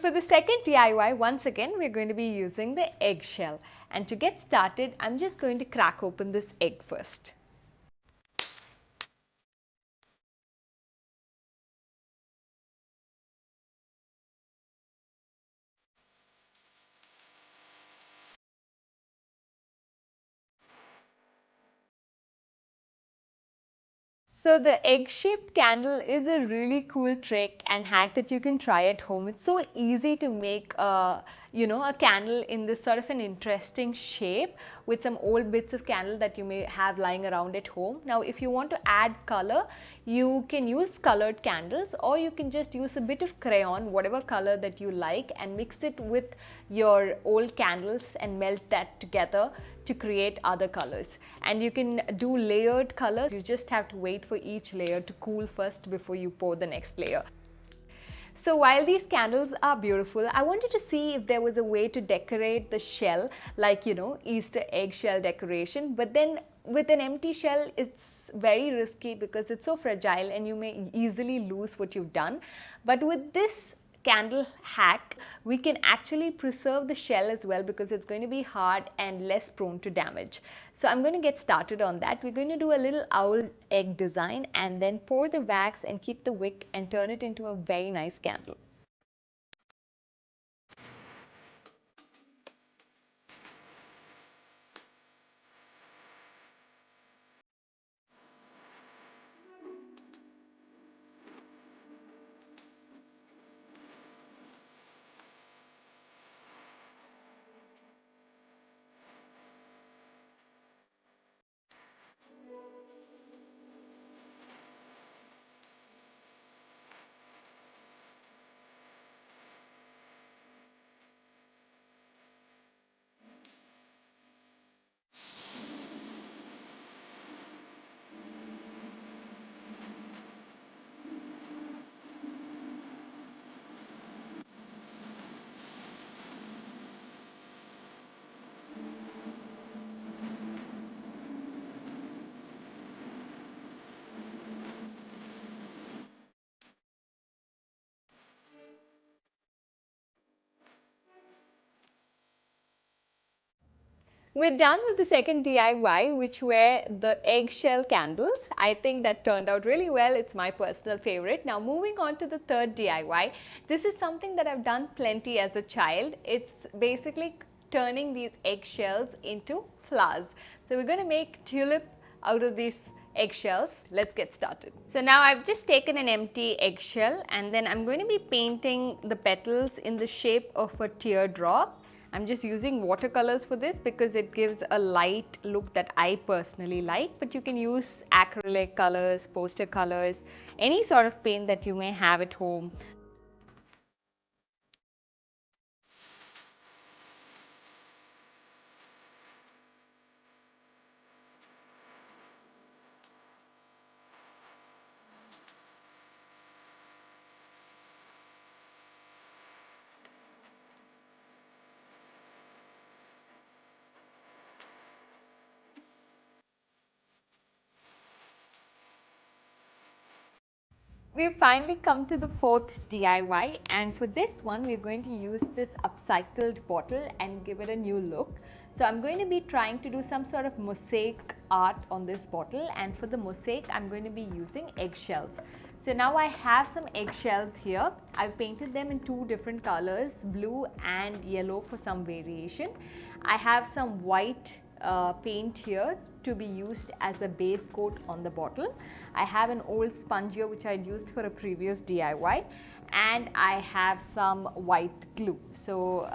for the second DIY, once again, we're going to be using the eggshell. And to get started, I'm just going to crack open this egg first. So the egg-shaped candle is a really cool trick and hack that you can try at home. It's so easy to make a candle in this sort of an interesting shape with some old bits of candle that you may have lying around at home. Now, if you want to add color, you can use colored candles, or you can just use a bit of crayon, whatever color that you like, and mix it with your old candles and melt that together to create other colors. And you can do layered colors. You just have to wait for each layer to cool first before you pour the next layer. So while these candles are beautiful, I wanted to see if there was a way to decorate the shell like, Easter egg shell decoration. But then with an empty shell, it's very risky because it's so fragile and you may easily lose what you've done. But with this candle hack, we can actually preserve the shell as well because it's going to be hard and less prone to damage. So I'm going to get started on that. We're going to do a little owl egg design and then pour the wax and keep the wick and turn it into a very nice candle. We're done with the second DIY, which were the eggshell candles. I think that turned out really well. It's my personal favorite. Now moving on to the third DIY. This is something that I've done plenty as a child. It's basically turning these eggshells into flowers. So we're going to make tulip out of these eggshells. Let's get started. So now I've just taken an empty eggshell and then I'm going to be painting the petals in the shape of a teardrop. I'm just using watercolors for this because it gives a light look that I personally like, but you can use acrylic colors, poster colors, any sort of paint that you may have at home. We've finally come to the fourth DIY, and for this one we're going to use this upcycled bottle and give it a new look. So I'm going to be trying to do some sort of mosaic art on this bottle, and for the mosaic I'm going to be using eggshells. So now I have some eggshells here. I've painted them in two different colors, blue and yellow for some variation. I have some white paint here to be used as a base coat on the bottle. I have an old sponge here which I used for a previous DIY, and I have some white glue. So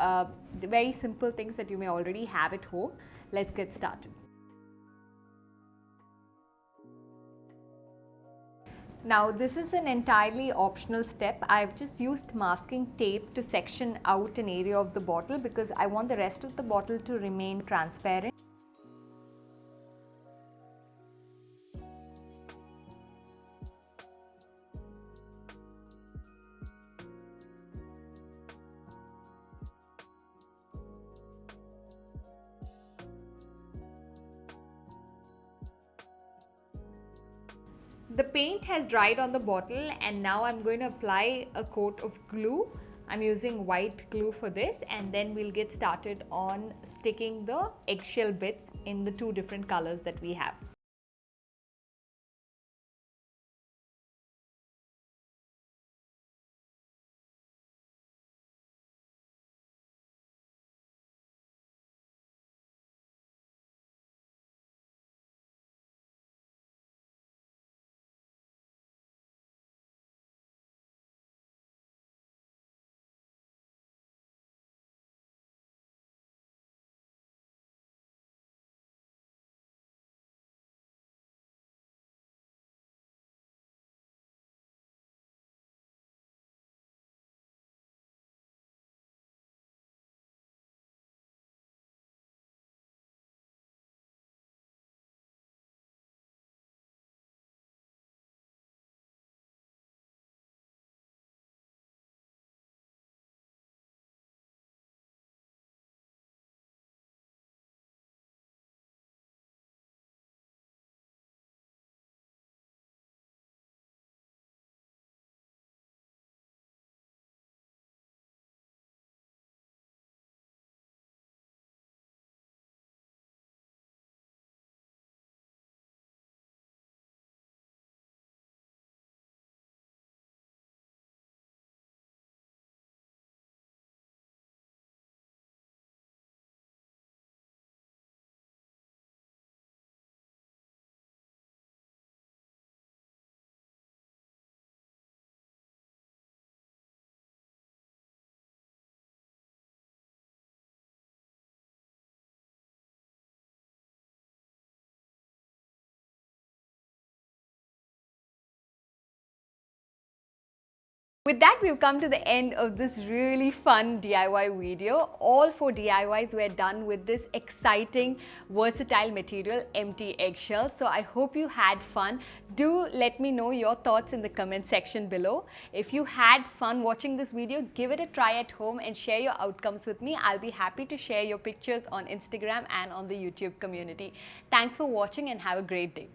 the very simple things that you may already have at home. Let's get started. Now this is an entirely optional step. I've just used masking tape to section out an area of the bottle because I want the rest of the bottle to remain transparent. The paint has dried on the bottle and now I'm going to apply a coat of glue I'm using white glue for this, and then we'll get started on sticking the eggshell bits in the two different colors that we have. With that, we've come to the end of this really fun DIY video. All 4 DIYs were done with this exciting, versatile material, empty eggshells. So I hope you had fun. Do let me know your thoughts in the comment section below. If you had fun watching this video, give it a try at home and share your outcomes with me. I'll be happy to share your pictures on Instagram and on the YouTube community. Thanks for watching and have a great day.